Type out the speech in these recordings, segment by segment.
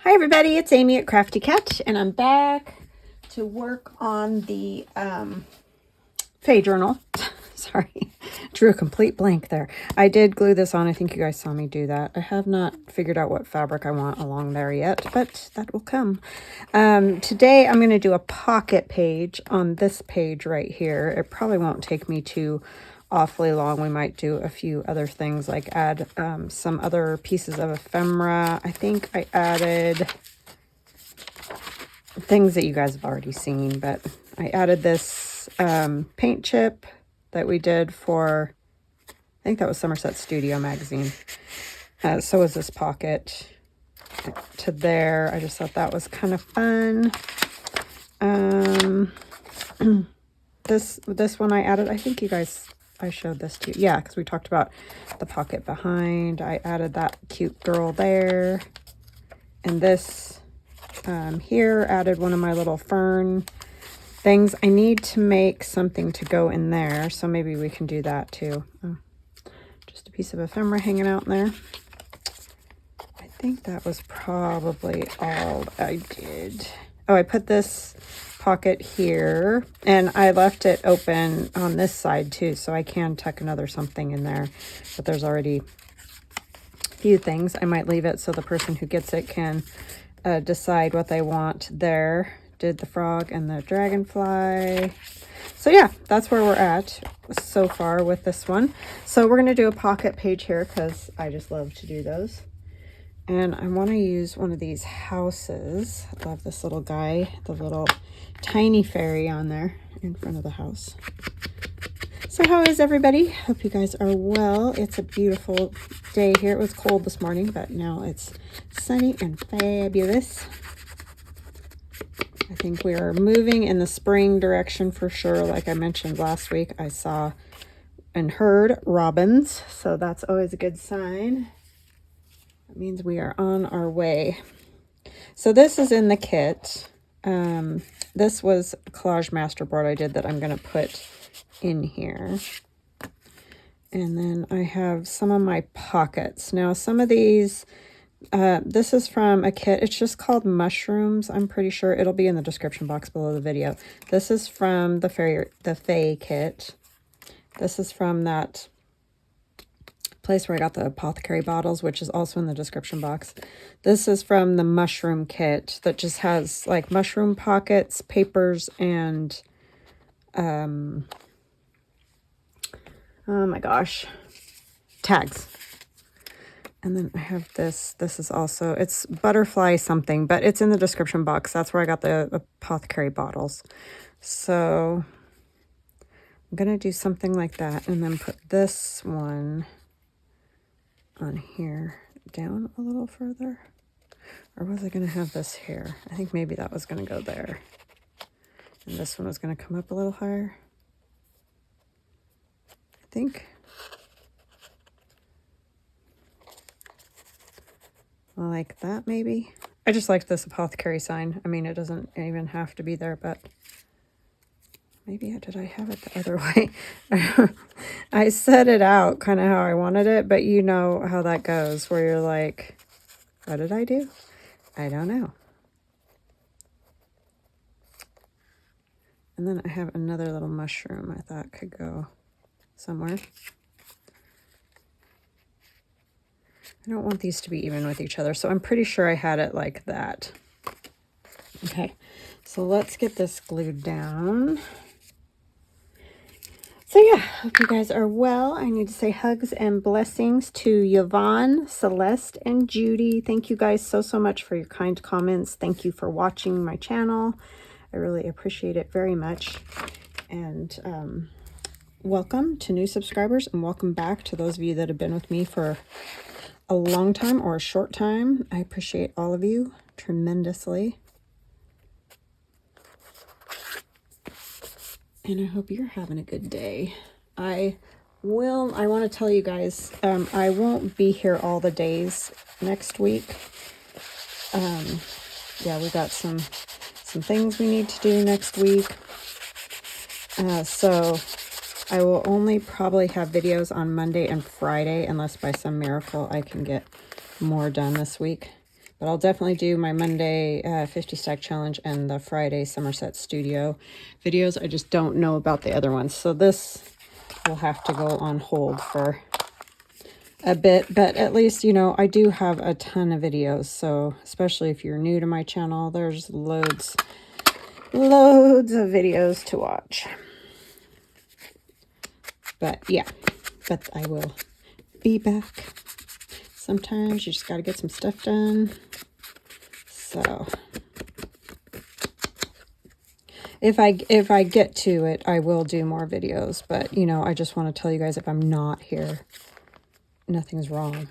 Hi everybody, it's Amy at Crafty Cat, and I'm back to work on the Fay journal. Sorry, drew a complete blank there. I did glue this on. I think you guys saw me do that. I have not figured out what fabric I want along there yet, but that will come. Today I'm going to do a pocket page on this page right here. It probably won't take me too awfully long. We might do a few other things like add some other pieces of ephemera. I think I added things that you guys have already seen, but I added this paint chip that we did for, I think that was Somerset Studio magazine. So was this pocket to there. I just thought that was kind of fun. This one I added, I think you guys, I showed this to you. Yeah, because we talked about the pocket behind. I added that cute girl there. And this here, added one of my little fern things. I need to make something to go in there, so maybe we can do that too. Oh, just a piece of ephemera hanging out in there. I think that was probably all I did. Oh, I put this pocket here, and I left it open on this side too, so I can tuck another something in there, but there's already a few things. I might leave it so the person who gets it can decide what they want there. Did the frog and the dragonfly. So yeah, that's where we're at so far with this one. So we're going to do a pocket page here because I just love to do those. And I want to use one of these houses. I love this little guy, the little tiny fairy on there in front of the house. So how is everybody? Hope you guys are well. It's a beautiful day here. It was cold this morning, but now it's sunny and fabulous. I think we are moving in the spring direction for sure. Like I mentioned last week, I saw and heard robins, so that's always a good sign. That means we are on our way. So this is in the kit. This was a collage masterboard I did that I'm going to put in here. And then I have some of my pockets. Now some of these, this is from a kit. It's just called Mushrooms. I'm pretty sure it'll be in the description box below the video. This is from the Fay kit. This is from that place where I got the Apothecary bottles, which is also in the description box. This is from the mushroom kit that just has like mushroom pockets, papers, and oh my gosh, tags. And then I have this. This is also, it's butterfly something, but it's in the description box. That's where I got the Apothecary bottles. So I'm going to do something like that and then put this one on here down a little further. Or was I going to have this here? I think maybe that was going to go there. And this one was going to come up a little higher. I think. Like that maybe. I just like this Apothecary sign. I mean, it doesn't even have to be there, but maybe did I have it the other way? I set it out kind of how I wanted it, but you know how that goes, where you're like, what did I do? I don't know. And then I have another little mushroom I thought could go somewhere. I don't want these to be even with each other, so I'm pretty sure I had it like that. Okay, so let's get this glued down. So yeah, hope you guys are well. I need to say hugs and blessings to Yvonne, Celeste, and Judy. Thank you guys so much for your kind comments. Thank you for watching my channel. I really appreciate it very much. And welcome to new subscribers, and welcome back to those of you that have been with me for a long time or a short time. I appreciate all of you tremendously. And I hope you're having a good day. I want to tell you guys, I won't be here all the days next week. Yeah, we got some things we need to do next week. So I will only probably have videos on Monday and Friday, unless by some miracle I can get more done this week. But I'll definitely do my Monday 50 stack challenge and the Friday Somerset Studio videos. I just don't know about the other ones. So this will have to go on hold for a bit. But at least, you know, I do have a ton of videos. So especially if you're new to my channel, there's loads of videos to watch. But yeah, but I will be back. Sometimes you just got to get some stuff done. So if I get to it, I will do more videos. But, you know, I just want to tell you guys, if I'm not here, nothing's wrong.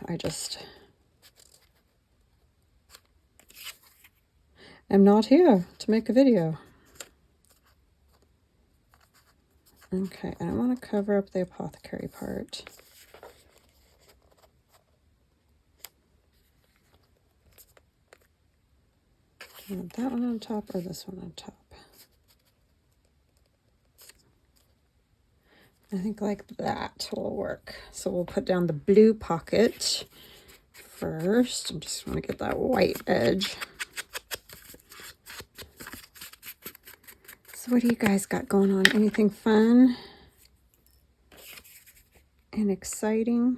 I'm not here to make a video. Okay, and I want to cover up the apothecary part. Do you want that one on top or this one on top? I think like that will work. So we'll put down the blue pocket first. I just want to get that white edge. So what do you guys got going on? Anything fun and exciting?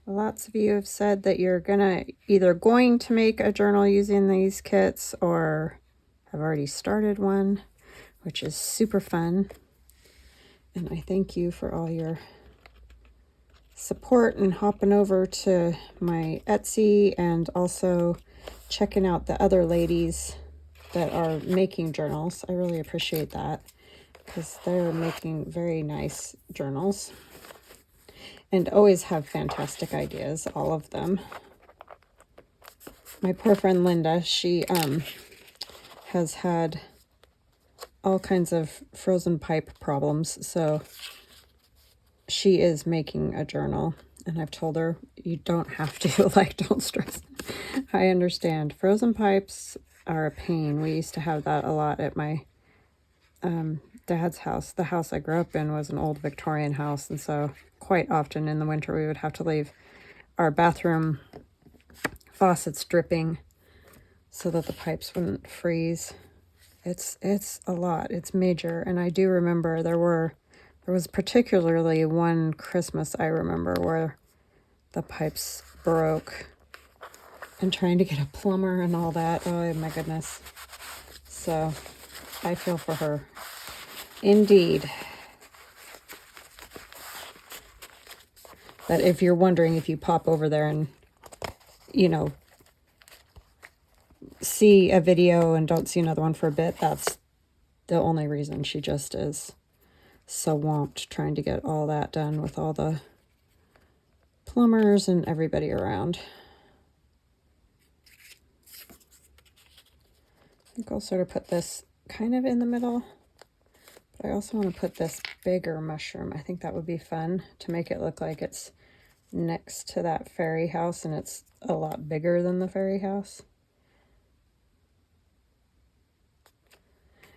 Lots of you have said that you're either going to make a journal using these kits or have already started one, which is super fun. And I thank you for all your support and hopping over to my Etsy and also checking out the other ladies that are making journals. I really appreciate that because they're making very nice journals and always have fantastic ideas, all of them. My poor friend Linda, she has had all kinds of frozen pipe problems, so she is making a journal, and I've told her, you don't have to, like, don't stress. I understand. Frozen pipes are a pain. We used to have that a lot at my dad's house. The house I grew up in was an old Victorian house, and so quite often in the winter we would have to leave our bathroom faucets dripping so that the pipes wouldn't freeze. It's a lot. It's major, and I do remember there was particularly one Christmas I remember where the pipes broke and trying to get a plumber and all that. Oh my goodness. So I feel for her. Indeed. But if you're wondering, if you pop over there and, you know, see a video and don't see another one for a bit, that's the only reason. She just is so swamped trying to get all that done with all the plumbers and everybody around. I think I'll sort of put this kind of in the middle, but I also want to put this bigger mushroom. I think that would be fun to make it look like it's next to that fairy house and it's a lot bigger than the fairy house.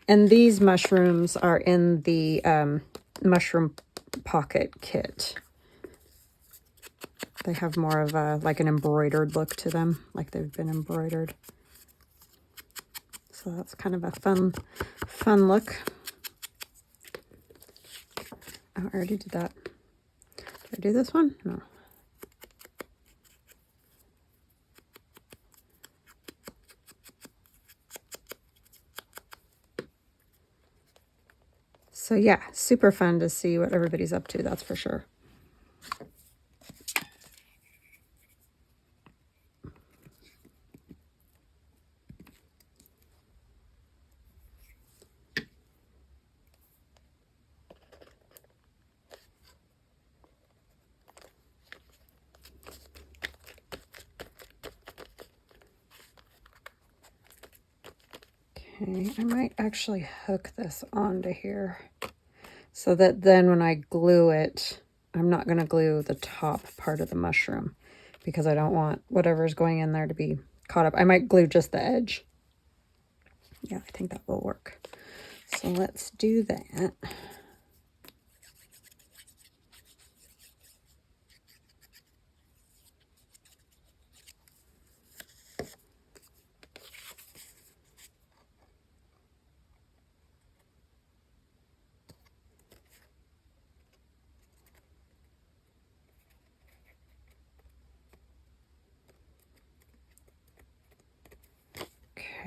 And these mushrooms are in the mushroom pocket kit. They have more of a, like an embroidered look to them, like they've been embroidered. So that's kind of a fun look. Oh, I already did that. Did I do this one? No. So yeah, super fun to see what everybody's up to, that's for sure. Okay, I might actually hook this onto here so that then when I glue it, I'm not going to glue the top part of the mushroom because I don't want whatever's going in there to be caught up. I might glue just the edge. Yeah, I think that will work. So let's do that.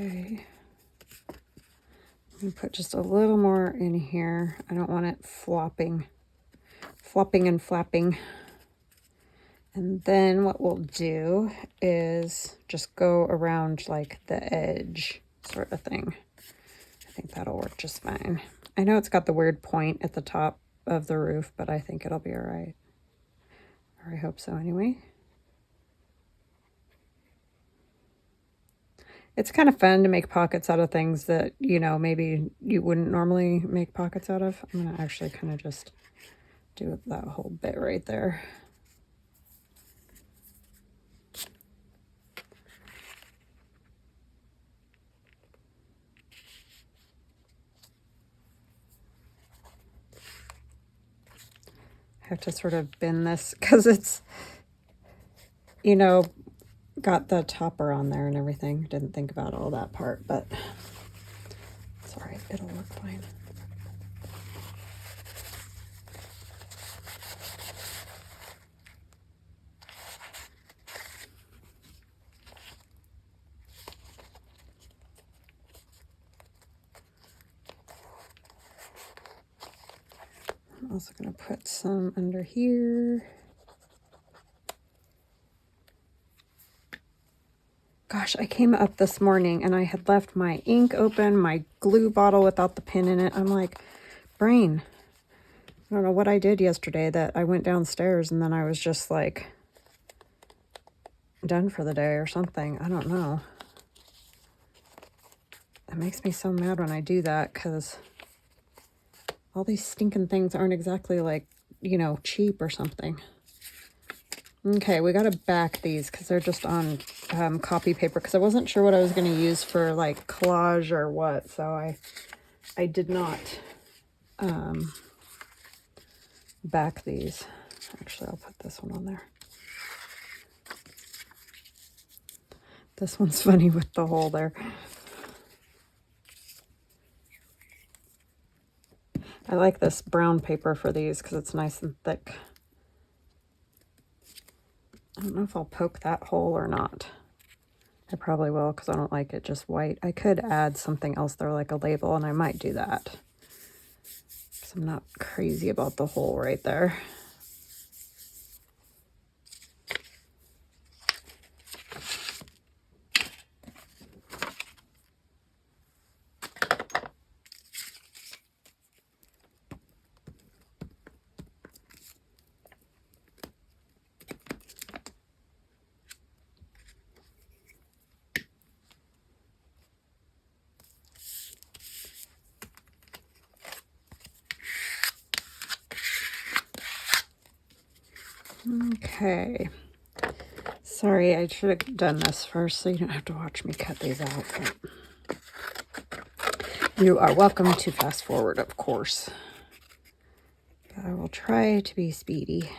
Okay. Let me put just a little more in here. I don't want it flopping and flapping. And then what we'll do is just go around like the edge sort of thing. I think that'll work just fine. I know it's got the weird point at the top of the roof, but I think it'll be all right. Or I hope so anyway. It's kind of fun to make pockets out of things that, you know, maybe you wouldn't normally make pockets out of. I'm going to actually kind of just do that whole bit right there. I have to sort of bend this because it's, you know, got the topper on there and everything. Didn't think about all that part, but it's all right. It'll work fine. I'm also going to put some under here. Gosh, I came up this morning and I had left my ink open, my glue bottle without the pin in it. I'm like, brain, I don't know what I did yesterday that I went downstairs and then I was just like done for the day or something. I don't know. It makes me so mad when I do that because all these stinking things aren't exactly like, you know, cheap or something. Okay, we got to back these because they're just on copy paper because I wasn't sure what I was going to use for like collage or what. So I did not back these. Actually, I'll put this one on there. This one's funny with the hole there. I like this brown paper for these because it's nice and thick. I don't know if I'll poke that hole or not. I probably will because I don't like it just white. I could add something else there like a label and I might do that. Because I'm not crazy about the hole right there. Okay. Sorry, I should have done this first so you don't have to watch me cut these out. But you are welcome to fast forward, of course. But I will try to be speedy.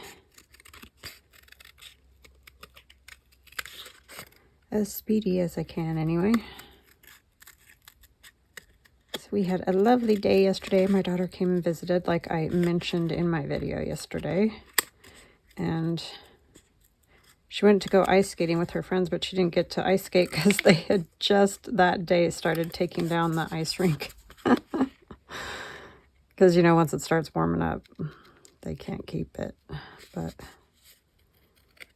As speedy as I can, anyway. So we had a lovely day yesterday. My daughter came and visited, like I mentioned in my video yesterday. And she went to go ice skating with her friends, but she didn't get to ice skate because they had just that day started taking down the ice rink. Because, you know, once it starts warming up, they can't keep it. But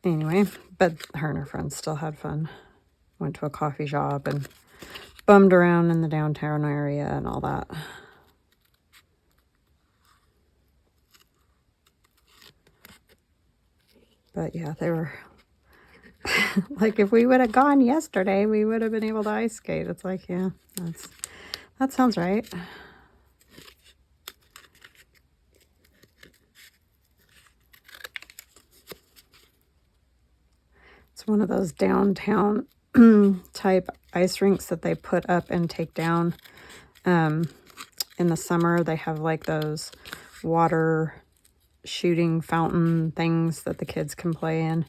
anyway, but her and her friends still had fun. Went to a coffee shop and bummed around in the downtown area and all that. But yeah, they were like, if we would have gone yesterday, we would have been able to ice skate. It's like, yeah, that sounds right. It's one of those downtown type ice rinks that they put up and take down. In the summer, they have like those water shooting fountain things that the kids can play in.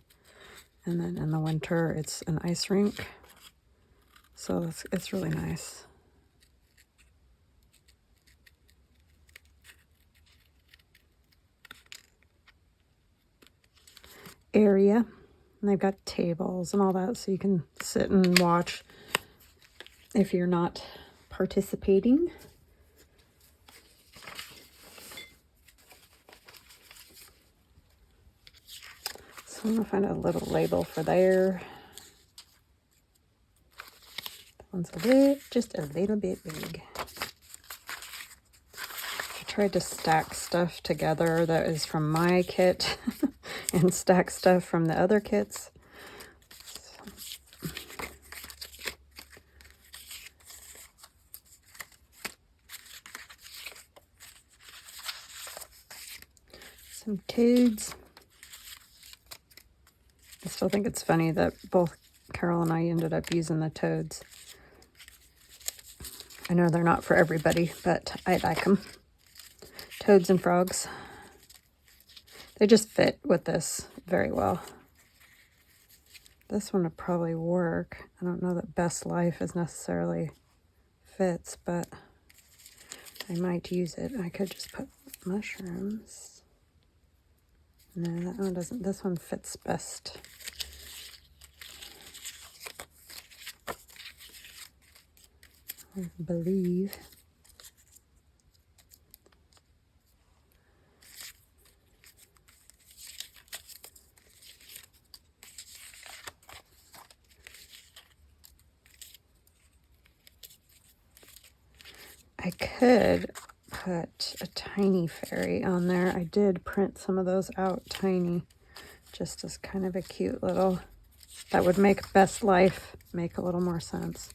And then in the winter, it's an ice rink. So it's really nice. Area. And they've got tables and all that, so you can sit and watch if you're not participating. So I'm going to find a little label for there. That one's just a little bit big. I tried to stack stuff together that is from my kit and stack stuff from the other kits. Some toads. I still think it's funny that both Carol and I ended up using the toads. I know they're not for everybody, but I like them. Toads and frogs. They just fit with this very well. This one would probably work. I don't know that Best Life is necessarily fits, but I might use it. I could just put mushrooms. No, that one doesn't. This one fits best. I believe. I could put a tiny fairy on there. I did print some of those out tiny, just as kind of a cute little, that would make Best Life make a little more sense.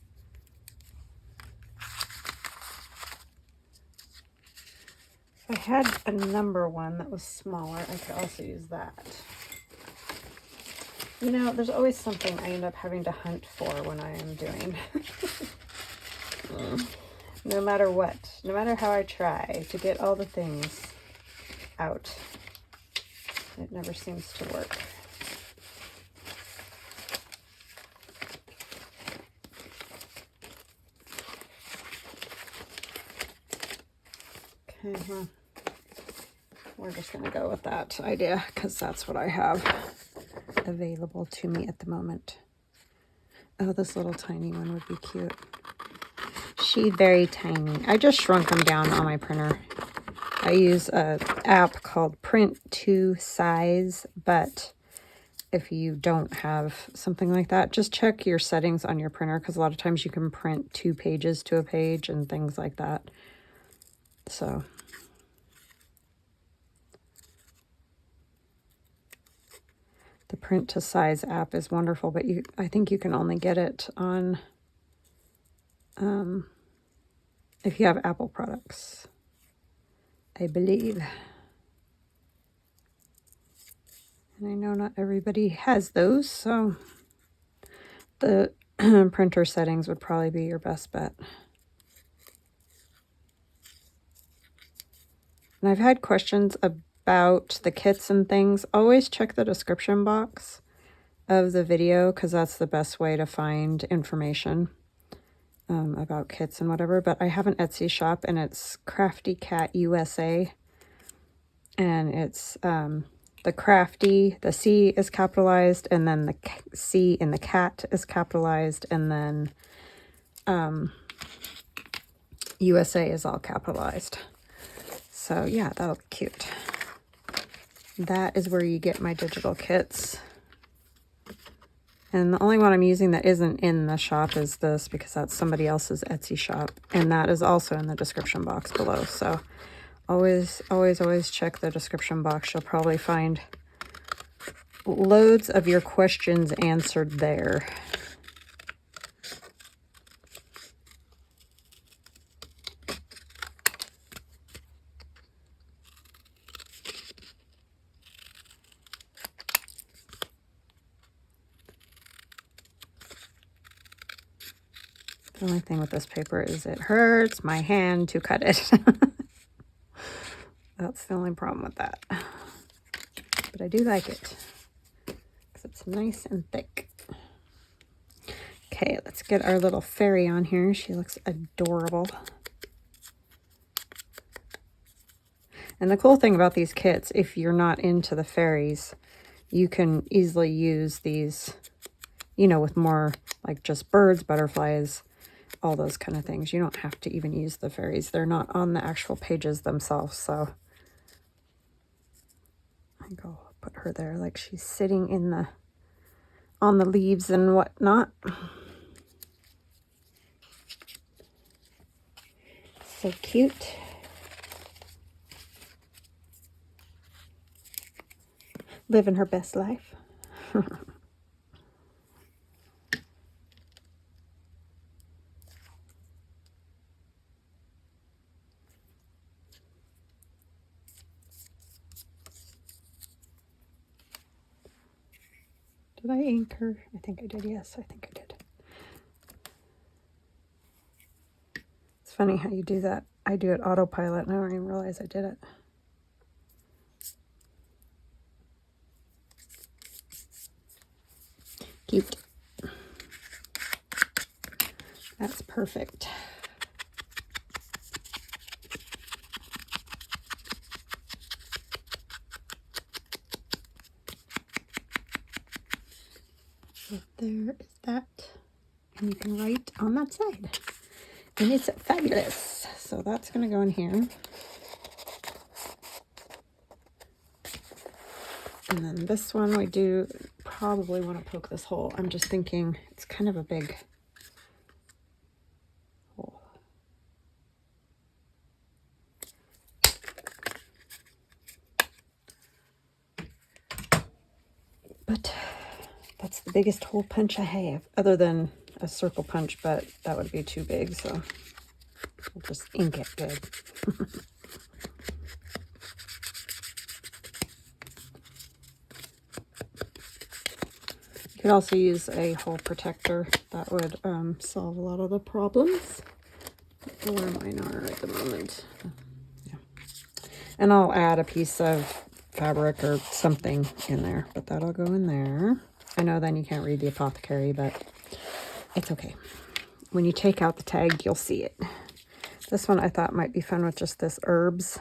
If I had a number one that was smaller, I could also use that. You know, there's always something I end up having to hunt for when I am doing. No matter what, no matter how I try to get all the things out, it never seems to work. Okay, well, we're just going to go with that idea because that's what I have available to me at the moment. Oh, this little tiny one would be cute. She's very tiny. I just shrunk them down on my printer. I use an app called Print to Size, but if you don't have something like that, just check your settings on your printer because a lot of times you can print 2 pages to a page and things like that. So the Print to Size app is wonderful, but I think you can only get it on if you have Apple products, I believe. And I know not everybody has those, so the printer settings would probably be your best bet. And I've had questions about the kits and things. Always check the description box of the video because that's the best way to find information about kits and whatever. But I have an Etsy shop and it's Crafty Cat USA, and it's the crafty, the C is capitalized, and then the C in the cat is capitalized, and then USA is all capitalized. So yeah, that'll be cute. That is where you get my digital kits. And the only one I'm using that isn't in the shop is this, because that's somebody else's Etsy shop. And that is also in the description box below. So always, always, always check the description box. You'll probably find loads of your questions answered there. The only thing with this paper is it hurts my hand to cut it. That's the only problem with that. But I do like it because it's nice and thick. Okay, let's get our little fairy on here. She looks adorable. And the cool thing about these kits, if you're not into the fairies, you can easily use these, you know, with more like just birds, butterflies, all those kind of things. You don't have to even use the fairies. They're not on the actual pages themselves, so I think I'll put her there like she's sitting in the on the leaves and whatnot. So cute. Living her best life. Did I ink her? I think I did. Yes, I think I did. It's funny how you do that. I do it autopilot and I don't even realize I did it. Cute. That's perfect. So there is that. And you can write on that side. And it's fabulous. So that's going to go in here. And then this one we do probably want to poke this hole. I'm just thinking it's kind of a big hole. But that's the biggest hole punch I have, other than a circle punch, but that would be too big, so we'll just ink it good. You could also use a hole protector. That would solve a lot of the problems. Where mine are at the moment. Yeah. And I'll add a piece of fabric or something in there, but that'll go in there. I know then you can't read the Apothecary, but it's okay. When you take out the tag, you'll see it. This one I thought might be fun with just this herbs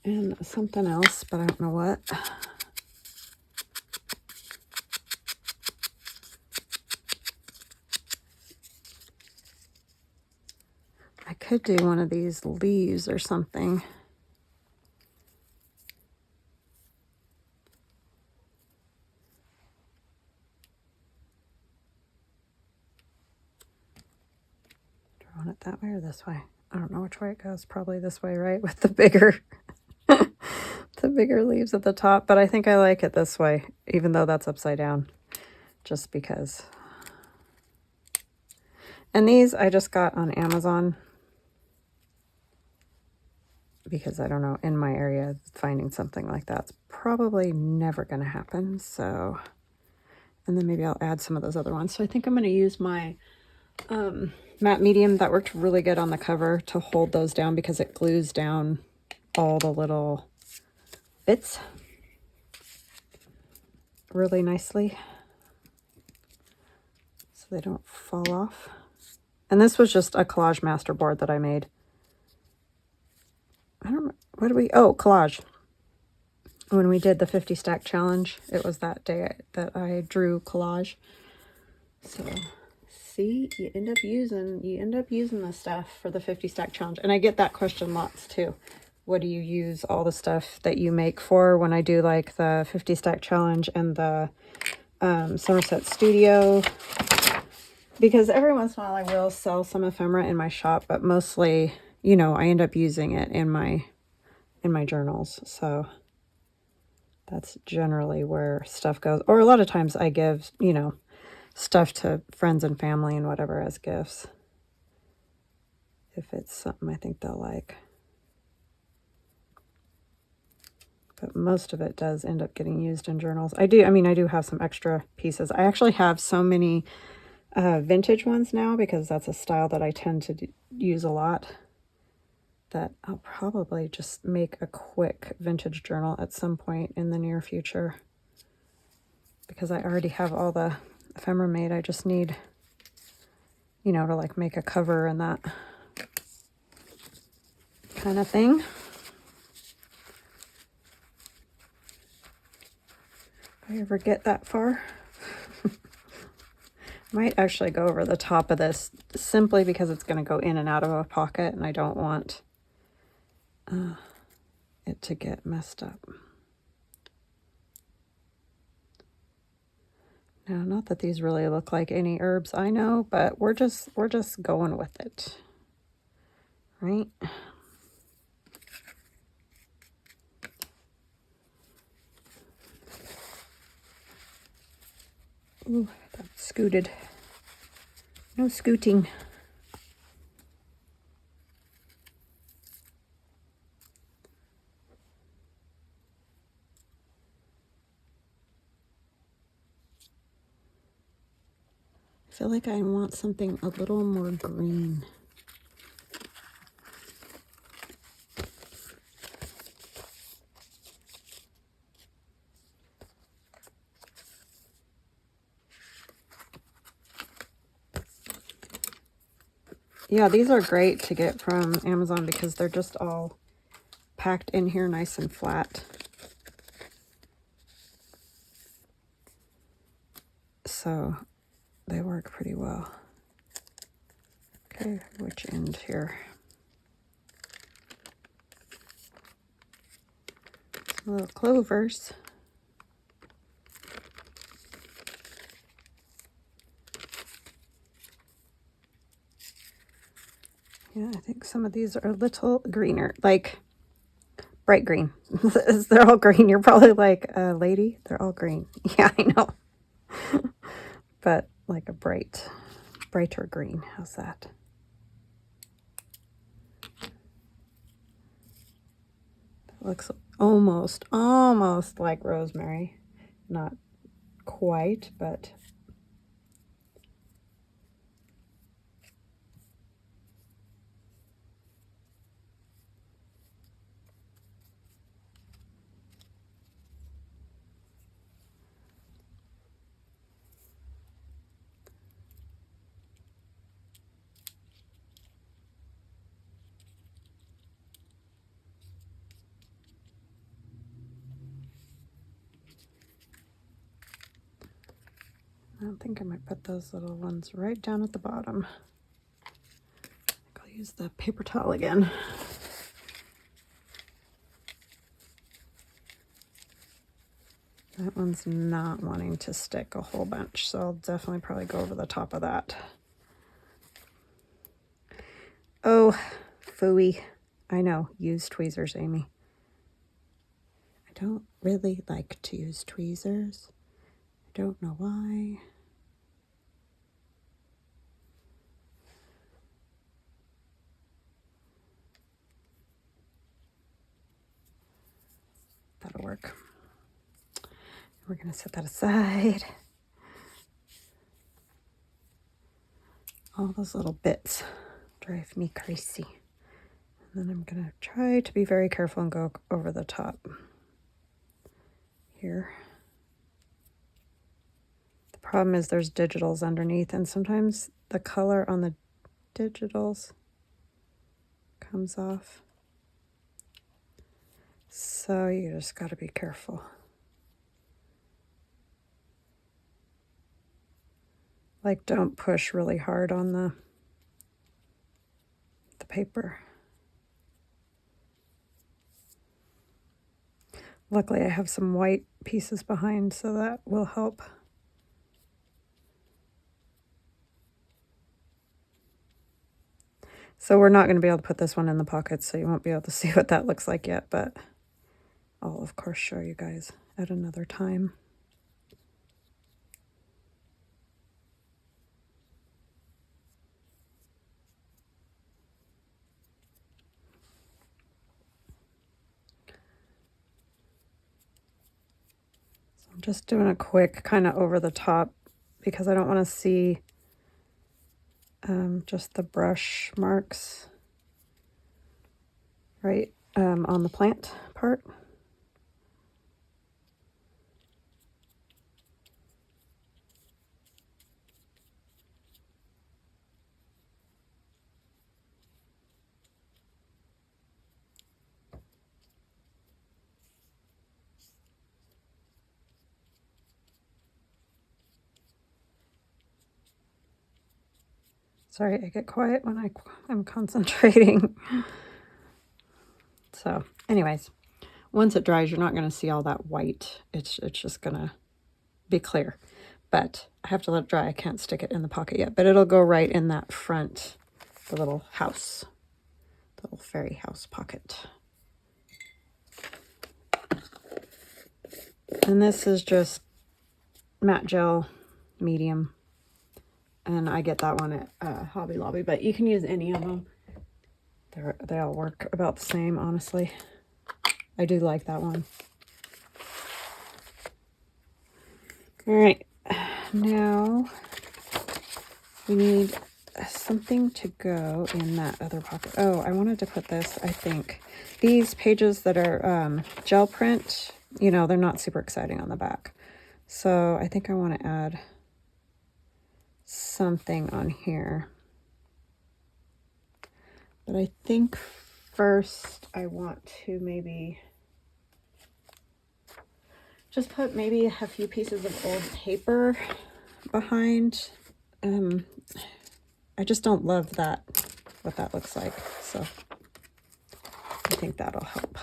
and something else, but I don't know what. I could do one of these leaves or something. Do I want it that way or this way? I don't know which way it goes. Probably this way, right? With the bigger, the bigger leaves at the top. But I think I like it this way, even though that's upside down, just because. And these I just got on Amazon. Because I don't know, in my area, finding something like that's probably never going to happen. So, and then maybe I'll add some of those other ones. So I think I'm going to use my matte medium that worked really good on the cover to hold those down because it glues down all the little bits really nicely so they don't fall off. And this was just a collage master board that I made. I don't know, what do we, oh, collage. When we did the 50 stack challenge, it was that day that I drew collage. So see, you end up using this stuff for the 50 stack challenge. And I get that question lots too. What do you use all the stuff that you make for? When I do like the 50 stack challenge and the Somerset Studio, because every once in a while I will sell some ephemera in my shop, but mostly, you know, I end up using it in my journals. So that's generally where stuff goes. Or a lot of times I give, you know, stuff to friends and family and whatever as gifts, if it's something I think they'll like. But most of it does end up getting used in journals. I do have some extra pieces. I actually have so many vintage ones now because that's a style that I tend to use a lot, that I'll probably just make a quick vintage journal at some point in the near future, because I already have all the ephemera made. I just need, you know, to like make a cover and that kind of thing. If I ever get that far. Might actually go over the top of this simply because it's going to go in and out of a pocket and I don't want it to get messed up. Now, not that these really look like any herbs I know, but we're just going with it, right? Ooh, that scooted. No scooting. I feel like I want something a little more green. Yeah, these are great to get from Amazon because they're just all packed in here nice and flat. So they work pretty well. Okay, which end here? Some little clovers. Yeah, I think some of these are a little greener, like bright green. They're all green. You're probably like, lady, they're all green. Yeah, I know. But like a brighter green. How's that? That looks almost like rosemary. Not quite, but I don't think I might put those little ones right down at the bottom. I'll use the paper towel again. That one's not wanting to stick a whole bunch, so I'll definitely probably go over the top of that. Oh, phooey. I know, use tweezers, Amy. I don't really like to use tweezers. I don't know why. That'll work. We're going to set that aside. All those little bits drive me crazy. And then I'm going to try to be very careful and go over the top here. The problem is there's digitals underneath, and sometimes the color on the digitals comes off. So you just got to be careful. Like, don't push really hard on the paper. Luckily, I have some white pieces behind, so that will help. So we're not going to be able to put this one in the pocket, so you won't be able to see what that looks like yet, but I'll, of course, show you guys at another time. So I'm just doing a quick kind of over the top because I don't want to see just the brush marks right on the plant part. Sorry, I get quiet when I'm concentrating. So anyways, once it dries, you're not going to see all that white. It's just going to be clear. But I have to let it dry. I can't stick it in the pocket yet. But it'll go right in that front, the little house, the little fairy house pocket. And this is just matte gel medium. And I get that one at Hobby Lobby. But you can use any of them. They all work about the same, honestly. I do like that one. All right. Now we need something to go in that other pocket. Oh, I wanted to put this, I think. These pages that are gel print, you know, they're not super exciting on the back. So I think I want to add something on here. But I think first I want to maybe just put maybe a few pieces of old paper behind. I just don't love that, what that looks like. So I think that'll help.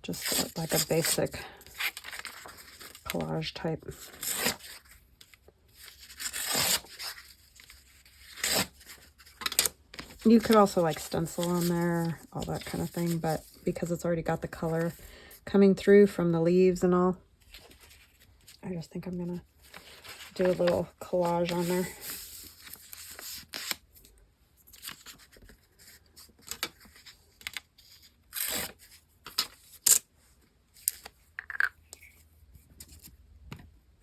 Just like a basic collage type. You could also like stencil on there, all that kind of thing, but because it's already got the color coming through from the leaves and all, I just think I'm gonna do a little collage on there.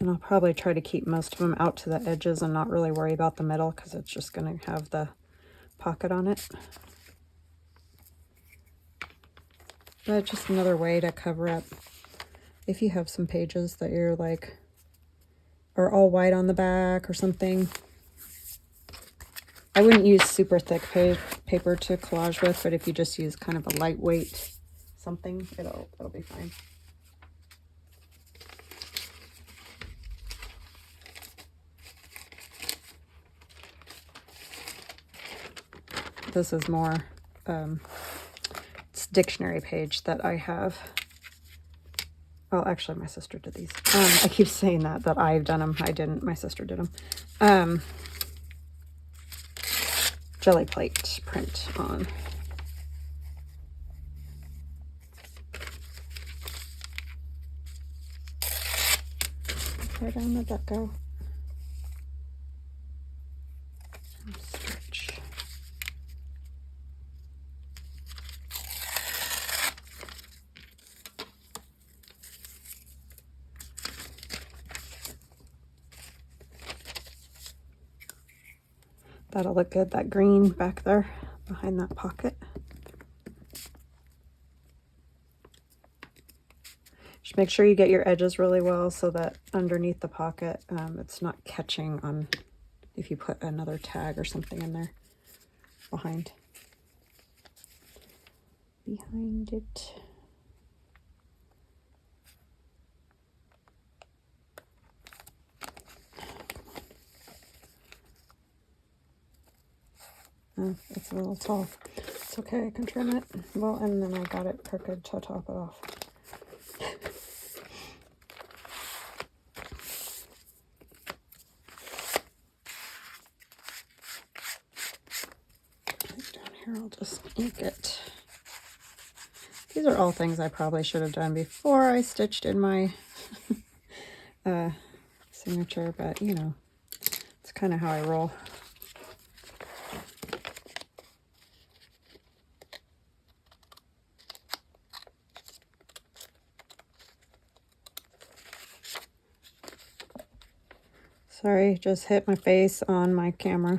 And I'll probably try to keep most of them out to the edges and not really worry about the middle because it's just going to have the pocket on it. But just another way to cover up if you have some pages that you're like are all white on the back or something. I wouldn't use super thick paper to collage with, but if you just use kind of a lightweight something, it'll be fine. This is more, it's dictionary page that I have. Well, actually, my sister did these. I keep saying that I've done them. I didn't. My sister did them. Jelly plate print on. Where down did that go? Stretch. That'll look good, that green back there behind that pocket. Just make sure you get your edges really well so that underneath the pocket it's not catching on if you put another tag or something in there behind it. Oh, it's a little tall. It's okay, I can trim it. Well, and then I got it crooked to top it off. Down here, I'll just ink it. These are all things I probably should have done before I stitched in my signature, but you know, it's kind of how I roll. Sorry, just hit my face on my camera.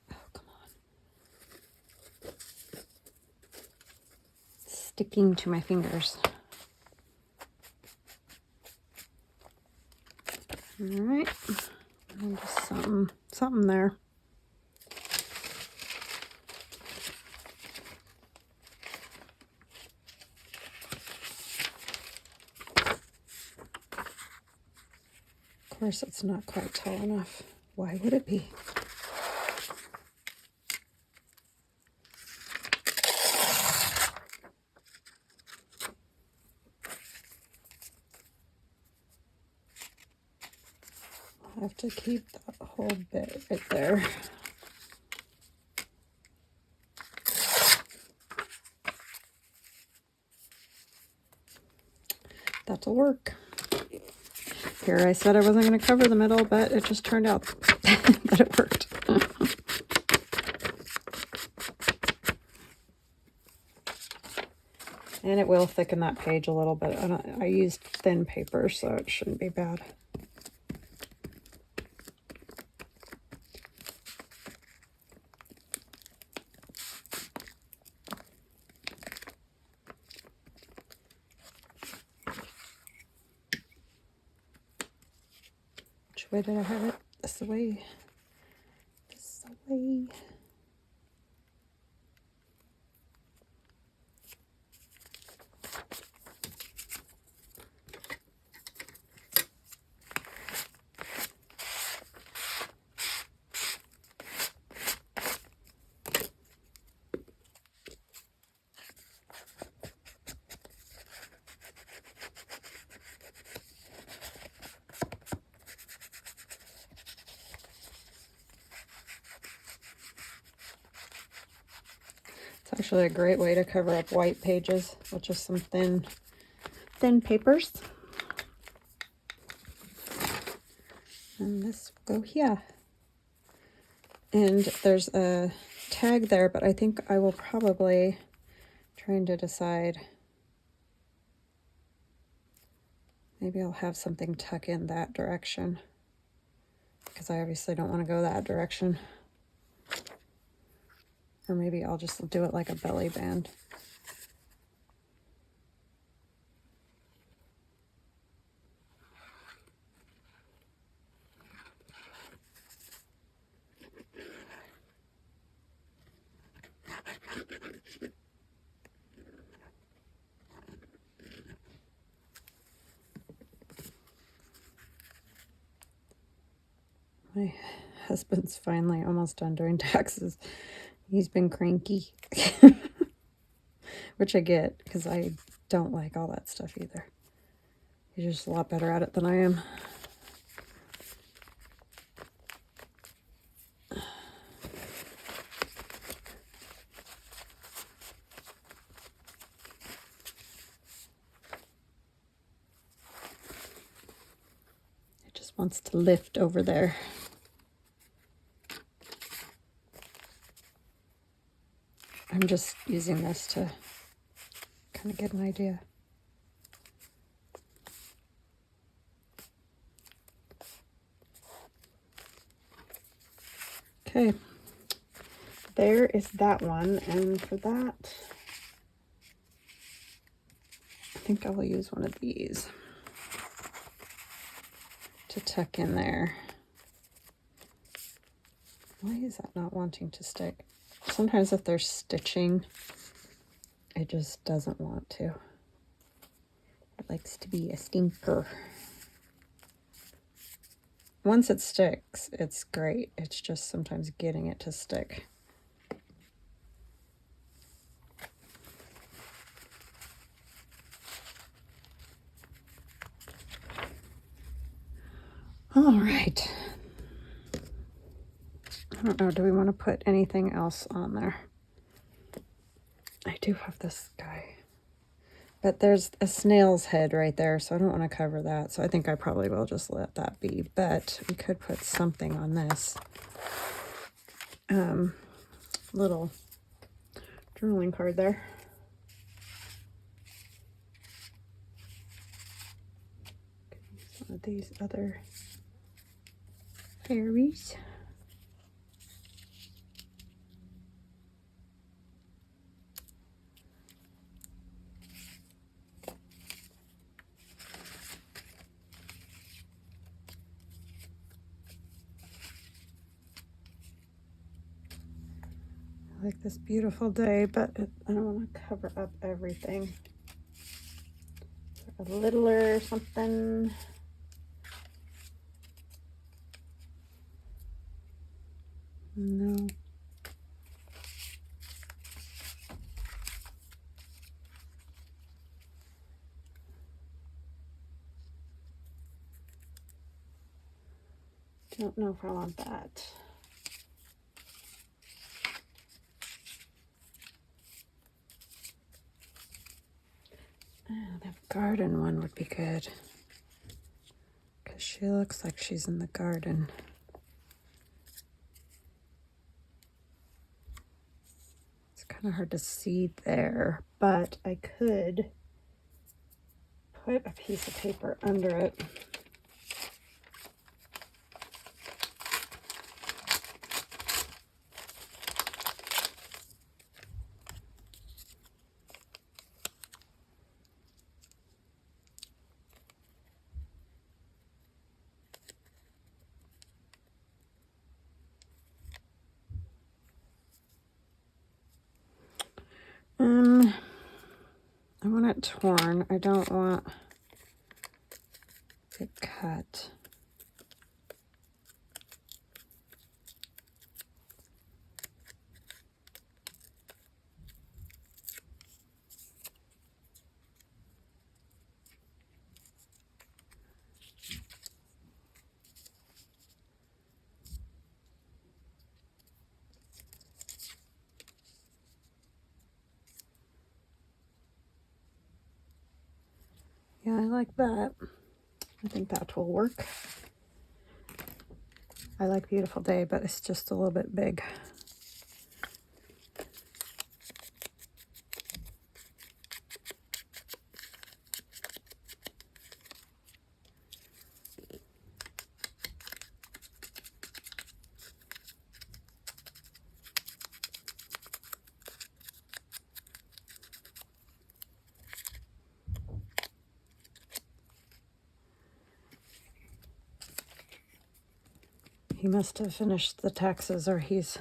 Oh, come on. It's sticking to my fingers. All right, and just something there. course, it's not quite tall enough. Why would it be? I'll have to keep that whole bit right there. That'll work. Here I said I wasn't going to cover the middle, but it just turned out that it worked. And it will thicken that page a little bit. I used thin paper, so it shouldn't be bad. Which way did I have it? This way. This way. Actually a great way to cover up white pages with just some thin papers. And this will go here. And there's a tag there, but I think I will probably, trying to decide, maybe I'll have something tuck in that direction, because I obviously don't want to go that direction. Or maybe I'll just do it like a belly band. My husband's finally almost done doing taxes. He's been cranky, which I get because I don't like all that stuff either. He's just a lot better at it than I am. It just wants to lift over there. I'm just using this to kind of get an idea. Okay, there is that one, and for that, I think I will use one of these to tuck in there. Why is that not wanting to stick? Sometimes if there's stitching, it just doesn't want to. It likes to be a stinker. Once it sticks, it's great. It's just sometimes getting it to stick. All right. I don't know, do we want to put anything else on there? I do have this guy. But there's a snail's head right there, so I don't want to cover that. So I think I probably will just let that be. But we could put something on this. Little journaling card there. Some of these other fairies. Like this beautiful day, but I don't want to cover up everything. A littler or something. don't know if I want that. Oh, the garden one would be good. Because she looks like she's in the garden. It's kind of hard to see there, but I could put a piece of paper under it. I want it torn. I don't want it cut. Yeah, I like that. I think that will work. I like Beautiful Day, but it's just a little bit big. He must have finished the taxes or he's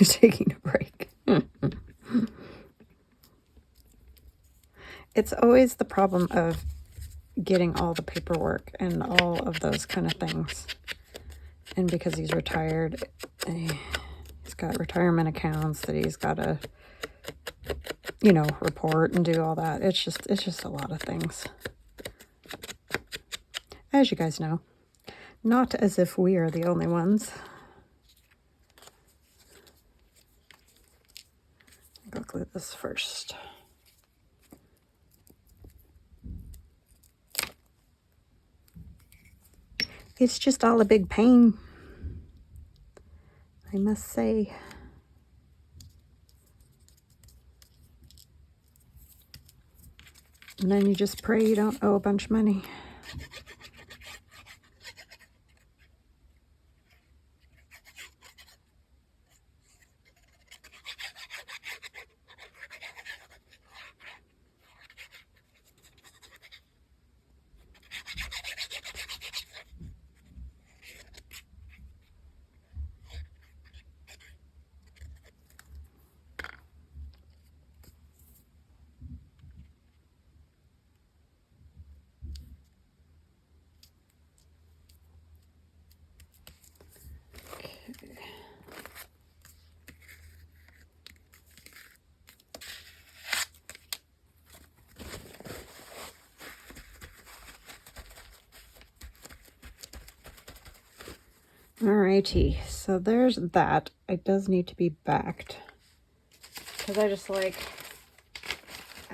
taking a break. It's always the problem of getting all the paperwork and all of those kind of things. And because he's retired, he's got retirement accounts that he's got to, you know, report and do all that. It's just a lot of things. As you guys know. Not as if we are the only ones. I'll glue this first. It's just all a big pain, I must say. And then you just pray you don't owe a bunch of money. Alrighty, so there's that. It does need to be backed because I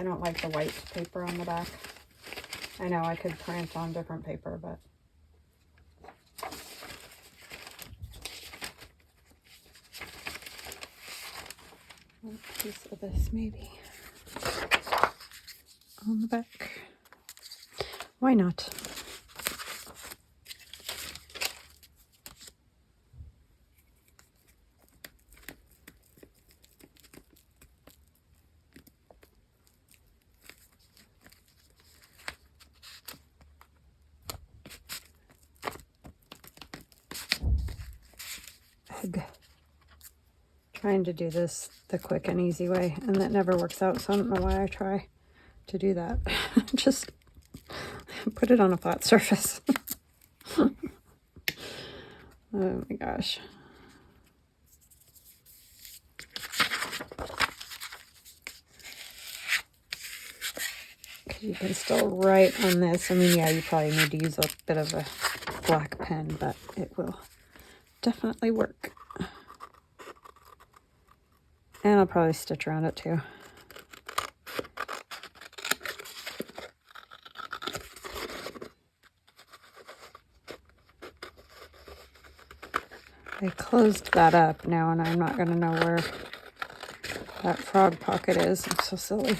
don't like the white paper on the back. I know I could print on different paper, but one piece of this maybe on the back. Why not? Trying to do this the quick and easy way, and that never works out, so I don't know why I try to do that. Just put it on a flat surface. Oh my gosh. Because you can still write on this. I mean, yeah, you probably need to use a bit of a black pen, but it will definitely work. And I'll probably stitch around it too. I closed that up now, and I'm not going to know where that frog pocket is. I'm so silly.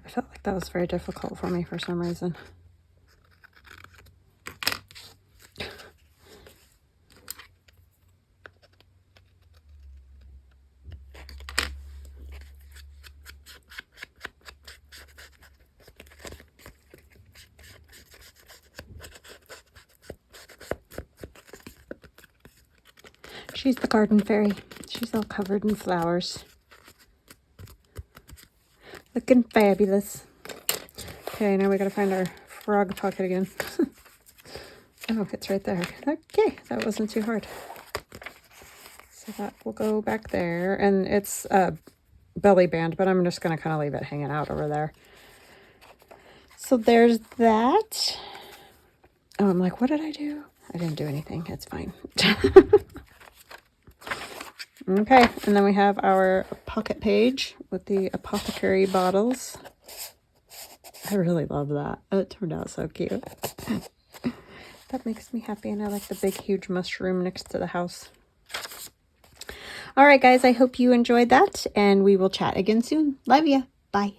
I felt like that was very difficult for me for some reason. She's the garden fairy. She's all covered in flowers. Looking fabulous. Okay, now we gotta find our frog pocket again. Oh, it's right there. Okay, that wasn't too hard. So that will go back there. And it's a belly band, but I'm just gonna kind of leave it hanging out over there. So there's that. Oh, I'm like, what did I do? I didn't do anything. It's fine. Okay, and then we have our pocket page with the Apothecary bottles. I really love that. It turned out so cute. That makes me happy, and I like the big, huge mushroom next to the house. All right, guys, I hope you enjoyed that, and we will chat again soon. Love ya. Bye.